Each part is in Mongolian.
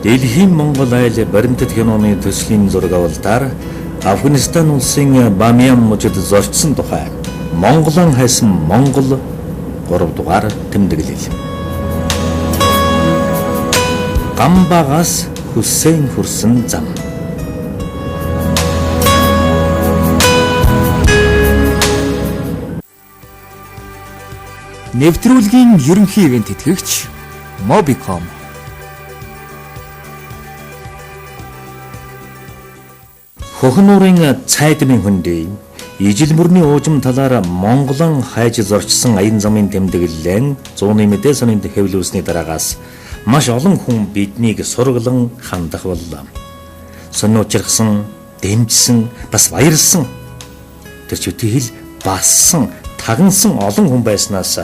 Дэлхийн Монгол айл баримтат киноны төслийн зураг авалтаар Афганистан улсын Бамиан мужид зорчсон тухай Монголын хайсан Монгол 3 дугаар тэмдэглэл. Гамбагаас Хүсэйн хүрсэн зам. Нэвтрүүлгийн ерөнхий ивент тэтгэгч Mobicom. Хөхнүүрийн цайдмын хөндий ижил мөрний уужим талаар Монголын хайж зорчсон аян замын тэмдэглэлэн 100-ны мэдээ сонинт хэвлүүлсний дараагаас маш олон хүн биднийг сургалан хандах боллоо. Сониучрсан, дэмжсэн, бас баярлсан. Тэр чөтгөл бассан, тагнсан олон хүн байснаас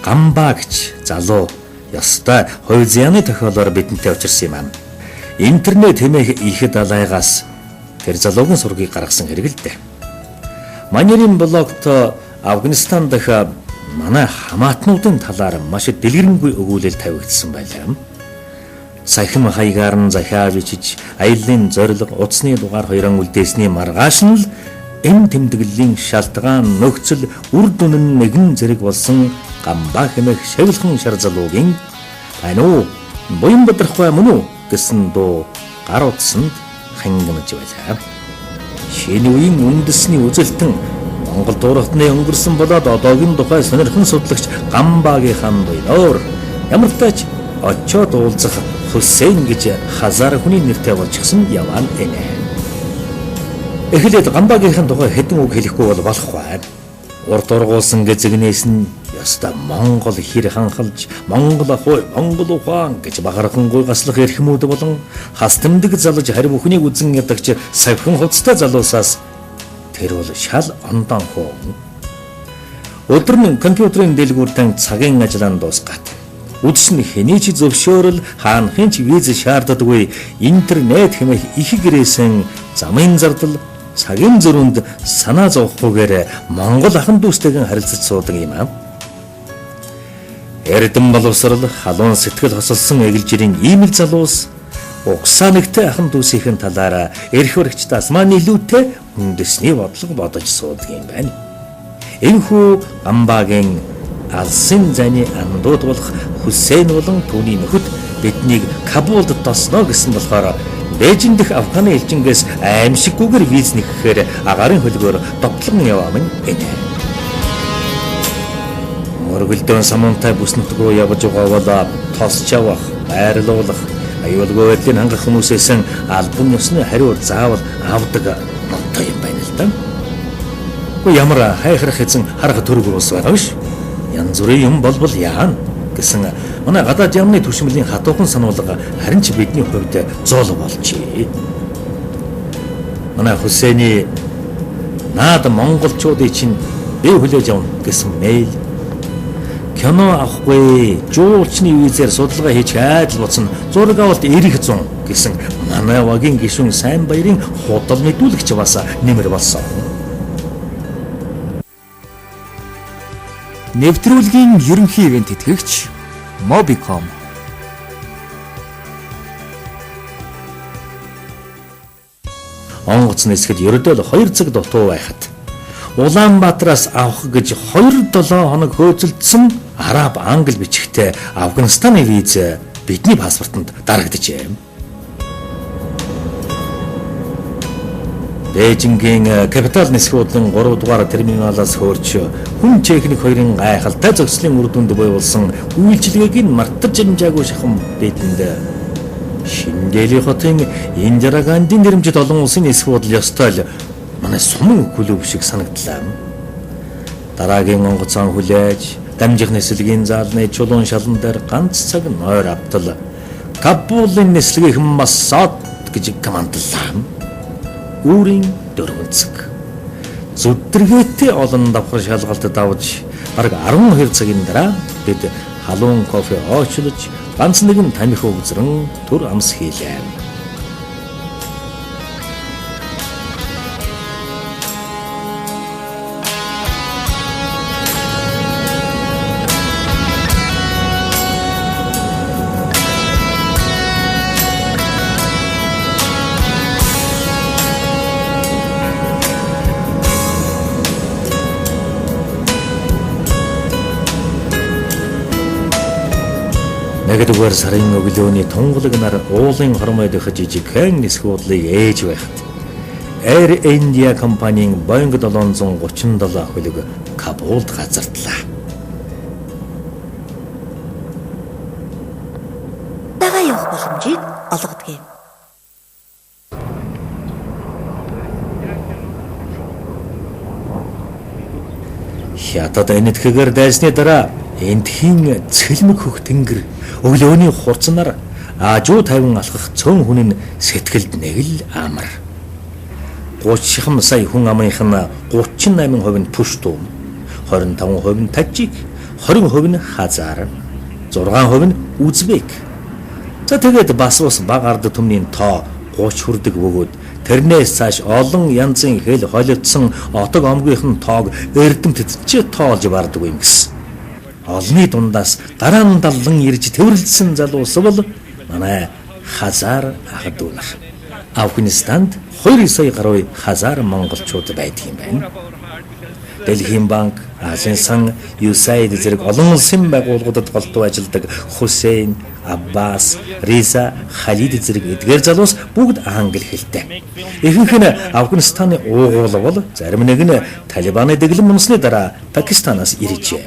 Гамбаа гэж залуу ёстой хувь зяны тохиолоор бидэнтэй учирсан юм аа. Интернет хэмээх их далайгаас тэр залуугийн сургийг гаргасан хэрэг л дээ. Манерийн блогт Афганистан дахь манай хамаатнуудын талаар маш дэлгэрэнгүй өгүүлэл тавигдсан байлаа. Сахим хаягаар нь захиаж ичиж аяллаа зориг утасны дугаар хоёрон үлдээсний маргааш нь л энэ тэмдэглэлийн шалтгаан нөхцөл үр дүн нь нэгэн зэрэг болсон Гамбаа хэмээх шавилхан шар залуугийн "Ано буян бадрахгүй мөн үү?" гэсэн дуу гар утсанд хангамж байлаа. Шинэ үеийн үндэсний үзэлтэн Монгол дууралтны өнгөрсөн болоод одоогийн тухай сонирхон судлагч Гамбаагийн буйноор ямар тач очоод уулзах Хүсэйн гэж хазар хүний нэртэй болчихсон яваа нэ. Эхлээд Гамбаагийн тухай хэдэн үг хэлэхгүй бол болохгүй. Урд ургуулсан гэзэгнээс нь яста Монгол хэр ханхалж Монгол ахуй Монгол ухаан гэж бахархангүй гаслах эрхмүүд болон хас тэмдэг залж хариу бүхнийг үзэн ядагч савхин хувцтай залуусаас тэр бол шал ондон хөө. Өдөр нь компьютерийн дэлгүүртэн цагийн ажиллаанд дуусгаад үдс нь хэний ч зөвшөөрөл хаанхын ч виз шаарддаггүй интернет хэмээх их гэрээсэн замын зардал цагийн зөрүүнд санаа зовхгүйгээр Монгол ахын дүүстэйгэн харилцаж суудаг юм аа. Эрдэм боловсрал халуун сэтгэл хосолсон эгэлжирийн ийм л залуус угсаа нэгтэй ахын дүүсийн талаараа эрх баригчдаас маань илүүтэй үндэсний бодлого бодож суудаг юм байна. Энэхүү Гамбаагийн алсын зайны андууд болох Хүсэйн болон түүний нөхөд биднийг Кабулд тосноо гэсэн болохоор Бээжин дэх Афганы элчингээс аимшиггүйгээр виз нэхэхээр агарын хөлгөөр дотлон яваа минь энэ. Мөргөлдөөн самунтай бүс нутгуу явж байгаа бол тосч явах, байрлуулах, аюулгүй байдлыг хангах хүмүүсээс албан ёсны хариу заавал авдаг ноттой юм байна л да. Гэхдээ ямар хайхрах эзэн харах төрөг ус байгаа биш. Янз бүрийн юм болбол яана гэсэн манай гадаад ямны түшмэлийн хатуухан сануулга харин ч бидний хувьд зоол болчихъя. Манай Хүсэйний наад монголчуудын чинь би хүлээж авна гэсэн мэйл. Кино авахгүй, жуулчны визээр судалгаа хийж айдал боцсон зураг авалт 90 гэсэн манай вагийн гишүүн сайн баярын худал мэдүүлэгч бас нэмэр болсон. Нэвтрүүлгийн ерөнхий ивент тэтгэгч Mobicom. Онгоц нисгэд ердөө 2 цаг дутуу байхад Улаанбаатараас авах гэж 2-7 хоног хөөцөлдсөн араб англи бичгтээ Афганистаны виз бидний паспортод дарагджээ. Бээжингийн капитал нисгүүдлэн 3 дугаар терминалаас хөөрч хүн техник хоёрын гайхалтай зохицлын үр дүнд буйволсон үйлчилгээг нь мартаж амжаагүй шахам бидэнд Шинжээлийн хотын Индира Гандийн нэрмжит олон улсын нисгүүдл ёстой л манай сумын клуб шиг санагдлаа. Дараагийн онгоцон хүлээж дамжих нислэгийн заалны чулуун шалан дээр ганц цаг нойр автал Кабулын нислэгийн Массад гэж командлаа. Үүрийн 4 цаг. Зүдэргээтэй олон давхар шалгалтад авч бараг 12 цагийн дараа бид халуун кофе оочлож ганц нэгэн таних өгзрэн төр амс хийлээ. Нэгдүгээр сарын өглөөний тунгалаг нар уулын хормой дөхөж жижигхэн нисэх бодлыг ээж байхад Air India компанийн Boeing 737 хөлөг Кабулд газардлаа. Дагаа явах боломжийг олгодог юм. Хятад энэтхэгээр дайсны дараа эндхийн цэлмэг хөх тэнгэр өглөөний хурцнаар аажуу тавин алхах цөөн хүн нь сэтгэлд нэг л амар. 30 сая хүн амынх нь 38% нь пуштун, 25% нь тажик, 20% нь хазар, 6% нь узбек. За тэгээд бас баг ард түмний тоо 30 хүрдэг бөгөөд тэрнээс цааш олон янзын хэл холилдсон отог омгийнхэн тоог эрдэмтэд ч тоолж барддаг юм гэсэн. Олны дундаас гараан даллан ирж төвөрлөсөн залуус бол манай хазар ах дүү нар. Афганистанд 2 сая гаруй хазар монголчууд байдаг юм байна. Дэлхийн банк, Азийн сан, USAID зэрэг олон улсын байгууллагуудад голдуу ажилладаг Хусейн, Аббас, Риза, Халид зэрэг эдгээр залуус бүгд англи хэлтэй. Ихэнх нь Афганистаны уугуул бол зарим нэг нь Талибаны дэглэм унсны дараа Пакистанаас иржээ.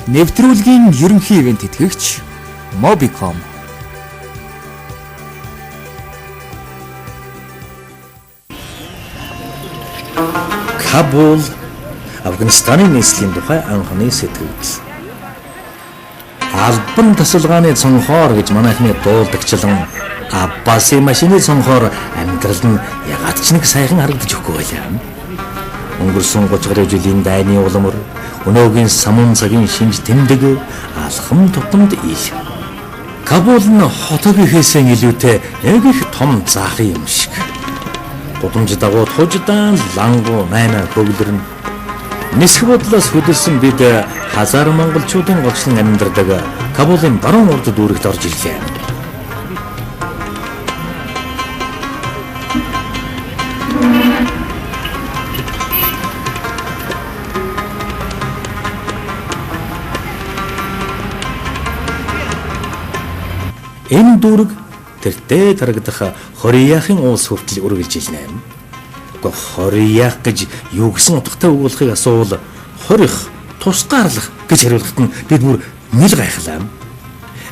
Нэвтрүүлгийн ерөнхий ивент тэтгэгч Mobicom. Кабул Афганистаны нийслэлийн тухай анхны сэтгэгдэл. Албан тасалгааны цонхоор гэж манайхны дуулдагчлан Аббасын машины цонхоор амьдрал нь ягаад ч нэг сайхан харагдаж өгөхгүй байлаа. Өнгөрсөн 30 гаруй жилийн дайны уламар, өнөөгийн самун цагийн шинж тэмдэг алхам тутамд ил. Кабул нь хотогийнхээсээ илүүтэй нэг их том заах юм шиг. Гудамж дагууд хуждаан лангу найна хөвлөрн нисэх бодлоос хөдөлсөн бид хазар монголчуудын голчлон амьдардаг Кабулын баруун урд дүүрэгт орж ирлээ. Энэ дүүрэг тэртээ тарагдах хорияахын уус хүртэл үргэлж илнэ. Гэхдээ хорияах гэж юу гэсэн утгатай өгүүлэхийг асуувал хорих, тусгаарлах гэж хариулахад нь бид бүр нийл гайхлаа.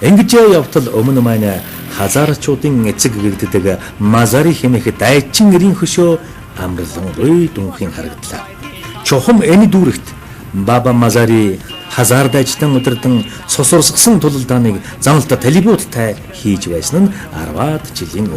Ингэж явтал өмнө маань хазарчуудын эцэг гэгддэг Мазари хэмээх дайчин нэрийн хөшөө амарлан ой дүнхийн харагдлаа. Чухам энэ дүүрэгт Баба Мазари хазар дайчтан өдөрдөн цус урсгасан тулалдааныг заналта талибуудтай хийж байсан нь 10-аад жилийн